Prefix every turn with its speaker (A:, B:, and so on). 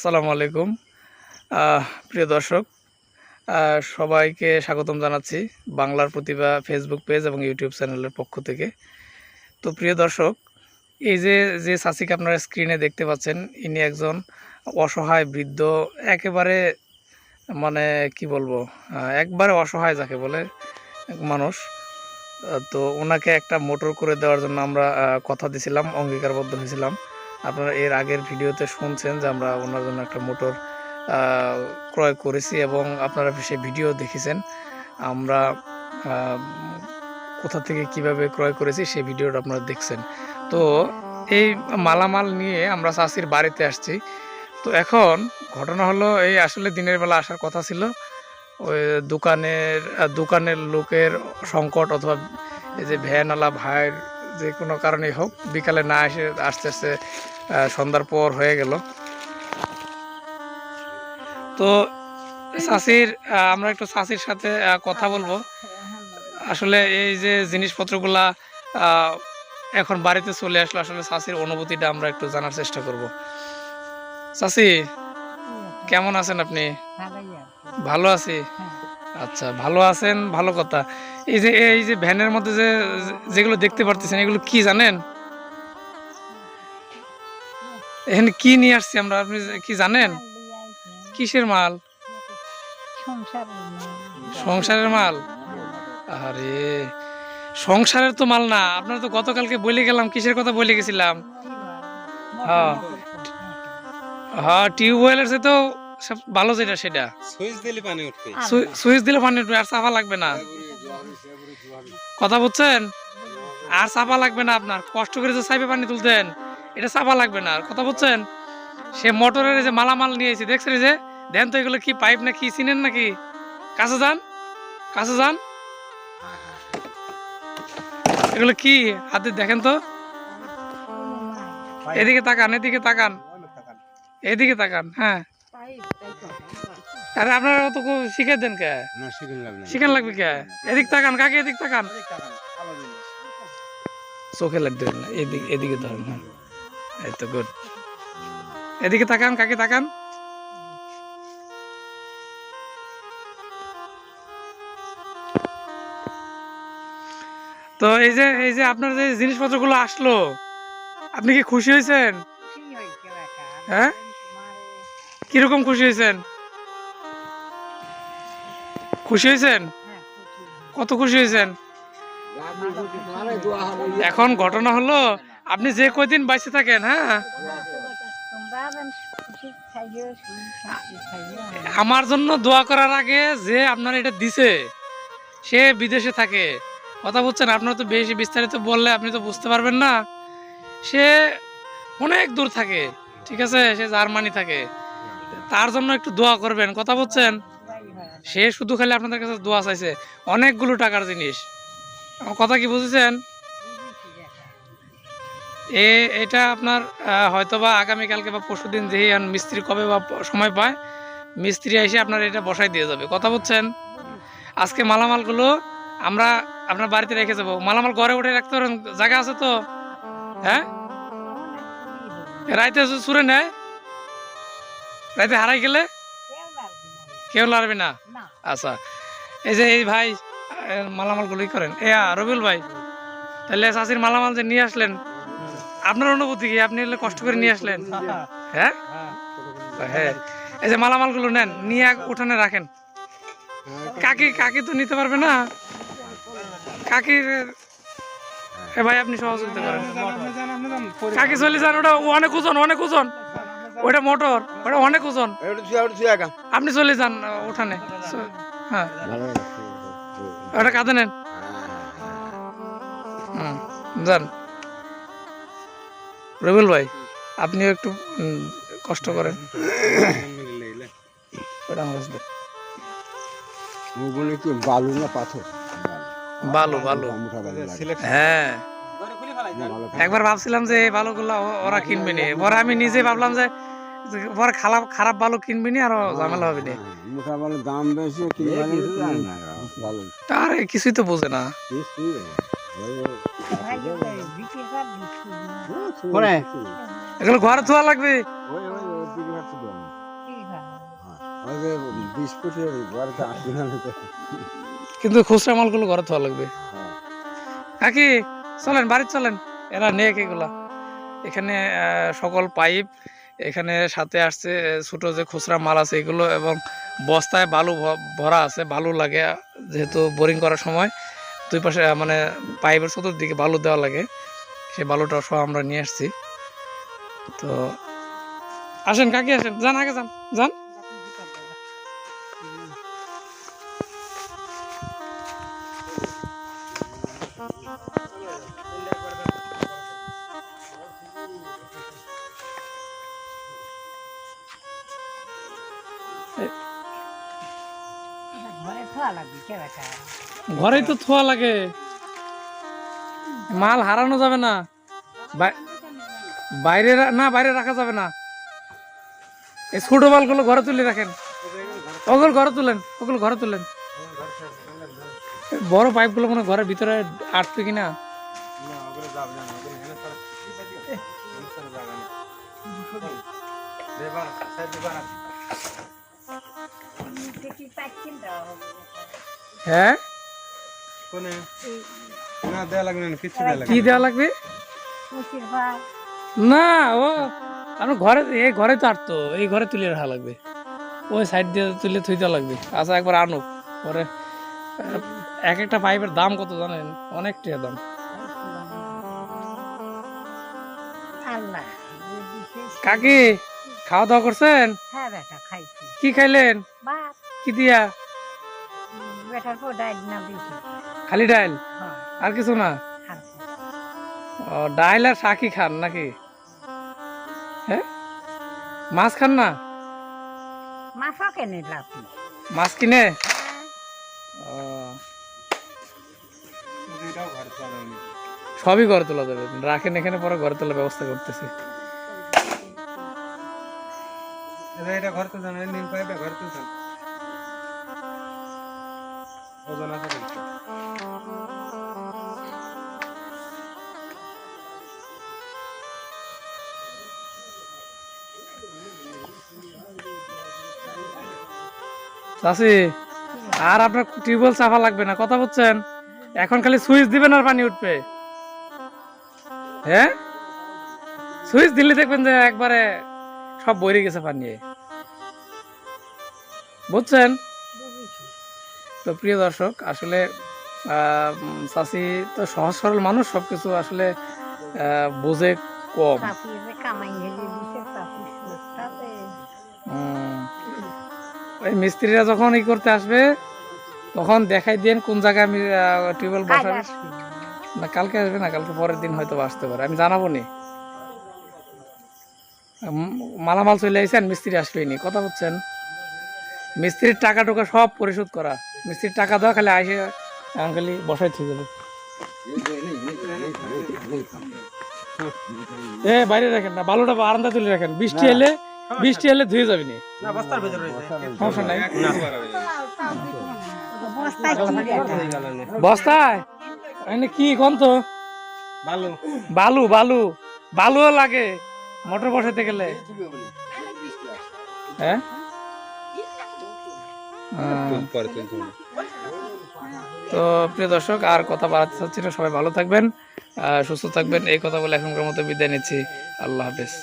A: আসসালামু আলাইকুম প্রিয় দর্শক, সবাইকে স্বাগতম জানাচ্ছি বাংলার প্রতিভা ফেসবুক পেজ এবং ইউটিউব চ্যানেলের পক্ষ থেকে। তো প্রিয় দর্শক, এই যে যে চাচিকে আপনারা স্ক্রিনে দেখতে পাচ্ছেন, ইনি একজন অসহায় বৃদ্ধ, একেবারে মানে কি বলবো, একবারে অসহায় যাকে বলে মানুষ। তো ওনাকে একটা মোটর করে দেওয়ার জন্য আমরা কথা দিয়েছিলাম, অঙ্গীকারবদ্ধ হয়েছিলাম। আপনারা এর আগের ভিডিওতে শুনছেন যে আমরা ওনার জন্য একটা মোটর ক্রয় করেছি এবং আপনারা সেই ভিডিও দেখেছেন। আমরা কোথা থেকে কিভাবে ক্রয় করেছি সেই ভিডিওটা আপনারা দেখছেন। তো এই মালামাল নিয়ে আমরা চাচির বাড়িতে আসছি। তো এখন ঘটনা হলো, এই আসলে দিনের বেলা আসার কথা ছিল, ওই দোকানের লোকের সংকট অথবা এই যে ভ্যানওয়ালা ভাইয়ের যে কোনো কারণেই হোক বিকালে না এসে আস্তে আস্তে সন্ধ্যার পর হয়ে গেল। তো চাচির আমরা একটু চাচির সাথে কথা বলবো। আসলে এই যে জিনিসপত্রগুলা এখন বাড়িতে চলে আসলো, আসলে চাচির অনুভূতিটা আমরা একটু জানার চেষ্টা করব। চাচি, কেমন আছেন আপনি? ভালো আছি। আচ্ছা, ভালো আছেন, ভালো কথা। এই যে ভ্যানের মধ্যে যেগুলো দেখতে পারতেছেন, এগুলো কি জানেন? এখানে কি নিয়ে আসছি আমরা, আপনি কি জানেন? কিসের মাল? সংসারের মাল। আরে সংসারের তো মাল না, আপনারা তো গতকালকে বলে গেলাম, কিসের কথা বলে গেছিলাম? হ্যাঁ হ্যাঁ, টিউবওয়েলের সে তো সব ভালো, যেটা সেটা সুইচ দিলে পানি উঠবে, আর চাপা লাগবে না। কথা বুঝছেন? আর চাপা লাগবে না, আপনার কষ্ট করে যে চাইবে পানি তুলতেন, এটা চাপা লাগবে না। আর কথা বুঝছেন? সে মোটরের যে মালামাল নিয়েছি, দেখছেন যে দেন তো, এগুলো কি পাইপ না কি, চিনেন নাকি? কাছে যান, কাছে যান, এগুলো কি হাতে দেখেন তো, এদিকে তাকান, এদিকে তাকান, এদিকে তাকান। হ্যাঁ, আরে আপনারা তো শিখে দেন কে? শিখান লাগবে কে? এদিক তাকান কাকে, এদিক তাকান, চোখে লাগবে না, এদিকে ধরেন। হ্যাঁ, এই তো গুড। এদিকে তাকান কাকে, তাকান। তো এই যে আপনার যে জিনিসপত্রগুলো আসলো, আপনি কি খুশি হয়েছেন? হ্যাঁ, কিরকম খুশি হয়েছেন? খুশি হয়েছেন? কত খুশি হয়েছেন? এখন ঘটনা হলো, আপনি যে কয়দিন বাইসে থাকেন, হ্যাঁ, আমার জন্য দোয়া করার আগে যে আপনার এটা দিছে, সে বিদেশে থাকে। কথা বুঝছেন? আপনার তো বেশি বিস্তারিত বললে আপনি তো বুঝতে পারবেন না। সে অনেক দূর থাকে, ঠিক আছে, সে জার্মানি থাকে। তার জন্য একটু দোয়া করবেন, কথা বুঝছেন? সে শুধু খালি আপনাদের কাছে দোয়া চাইছে, অনেকগুলো টাকার জিনিস। আমার কথা কি বুঝেছেন? এটা আপনার হয়তোবা আগামীকালকে বা পরশুদিন যেই মিস্ত্রি কবে বা সময় পায়, মিস্ত্রি এসে আপনার এটা বসাই দিয়ে যাবে। কথা বুঝছেন? আজকে মালামালগুলো আমরা আপনার বাড়িতে রেখে যাবো। মালামাল ঘরে উঠে রাখতে পারেন, জায়গা আছে তো? হ্যাঁ, রাইতে চুরে নেয়, রাইতে হারাই গেলে কেউ লাড়বে না। আচ্ছা, এই যে এই ভাই মালামালগুলোই করেন, রবিউল ভাই, তাহলে চাষির মালামাল যে নিয়ে আসলেন, আপনার অনুভূতি কি? আপনি কষ্ট করে নিয়ে আসলেন। হ্যাঁ হ্যাঁ, এই যে মালামালগুলো নেন, নিয়ে উঠানে রাখেন। কাকি তো নিতে পারবে না, কাকির ভাই আপনি সহযোগিতা করেন। কাকি চলে যান, ওটা অনেক ওজন, অনেক ওজন, ওটা মোটর, ওটা অনেক ওজন। আপনি চলে যান উঠানে। হ্যাঁ, ওটা কাঁধে নেন, যান। রবিউল ভাই, আপনিও একটু কষ্ট করেন।
B: বালু না পাথর?
A: বালু, বালু। হ্যাঁ, একবার ভাবছিলাম যে এই বালুগুলো ওরা কিনবে নি, পরে আমি নিজে ভাবলাম যে পরে খারাপ বালু কিনবি নি, আর ঝামেলা হবে না।
B: মোটা বালু দাম বেশি,
A: আরে কিছুই তো বোঝে না। এগুলো ঘরে ধোয়া লাগবে।
B: ওই যে 20 ফুটের ঘরটা আসবে না তো।
A: কিন্তু খুচরা মালগুলো ঘরে থোয়া লাগবে।
B: হ্যাঁ।
A: কাকি চলেন বাড়ি চলেন, এরা নেক এগুলা। এখানে সকল পাইপ, এখানে সাথে আসছে ছোট যে খুচরা মাল আছে এগুলো, এবং বস্তায় বালু ভরা আছে। বালু লাগে যেহেতু বোরিং করার সময় দুই পাশে মানে পাইপের চতুর্দিকে বালু দেওয়া লাগে, সেই বালুটা সহ আমরা নিয়ে আসছি। তো আসেন কাকি আসেন, যান আগে যান যান। ঘরেই তো থোয়া লাগে, মাল হারানো যাবে না, বাইরে না বাইরে রাখা যাবে না। এই ছোট মালগুলো ঘরে তুলে রাখেন, ওগুলো ঘরে তুলেন, ওগুলো ঘরে তুলেন। বড় পাইপগুলো মনে হয় ঘরের ভিতরে আটবে কিনা। হ্যাঁ কি দেওয়া লাগবে না, ও আপনার ঘরে এই ঘরে তো আটতো, এই ঘরে তুলে রাখা লাগবে, ওই সাইড দিয়ে তুলে থুই দেওয়া লাগবে। আচ্ছা একবার আনুক পরে। এক একটা পাইপের দাম কত জানেন? অনেক টাকা দাম। কাকি খাওয়া দাওয়া করছেন?
C: হ্যাঁ বেটা খাইছি।
A: কি খাইলেন?
C: ভাত।
A: কি দিয়া?
C: বেটার পর ডাইল না বেশি।
A: খালি ডাইল
C: হ্যাঁ
A: আর কিছু না?
C: আর
A: ও ডাইল আর শাকি খান নাকি? হ্যাঁ মাছ খান না?
C: মাছও কেনে লাপি।
A: মাছ কিনে? ও, সবই ঘরে তোলা যাবে, রাখেন এখানে, পরে ঘরে তোলার ব্যবস্থা করতেছি।
D: এটা ঘর তো জানেন, নীল পাইপটা ঘর তো জানেন ওজন আছে কিন্তু।
A: চাষি আর আপনার টিউবওয়েল চাপা লাগবে না, কথা বলছেন? এখন খালি সুইচ দিবেন আর পানি উঠবে। হ্যাঁ সুইচ দিলে দেখবেন যে একবারে সব বইরে গেছে পানি, বুঝছেন? তো প্রিয় দর্শক, আসলে চাষি তো সহজ সরল মানুষ, সবকিছু আসলে বোঝে কম।
C: চাপি যে কামাই হেলে দিছে চাপি সুস্তাতে।
A: ওই মিস্ত্রিরা যখন ই করতে আসবে তখন দেখাই দেন কোন জায়গায় আমি টিউবওয়েল বসাবো। না কালকে আসবে না, কালকে পরের দিন হয়তো আসতে পারে, আমি জানাবো নি। মালামাল চলে আইসেন, মিস্ত্রি আসবেই নি, কথা বলছেন? মিস্ত্রির টাকা টুকা সব পরিশোধ করা, মিস্ত্রির টাকা দেওয়া, খালি আইসে এখন খালি বসাই থেকে যাবে। এ বাইরে রাখেন না, বালুটা বারান্দা তুলে রাখেন, বৃষ্টি এলে ধুয়ে যাবি নি,
D: না বস্তার ভিতরে রয়েছে
A: সমস্যা নাই।
C: বস্তায় কি বেটা?
A: বস্তায় এনে কি কোন তো
D: ভালো
A: বালু বালু বালুও লাগে মোটর বসাতে গেলে। হ্যাঁ তো প্রিয় দর্শক, আর কথা বাড়াতে চাচ্ছি না, সবাই ভালো থাকবেন, সুস্থ থাকবেন, এই কথা বলে এখনকার মতো বিদায় নিচ্ছি। আল্লাহ হাফেজ।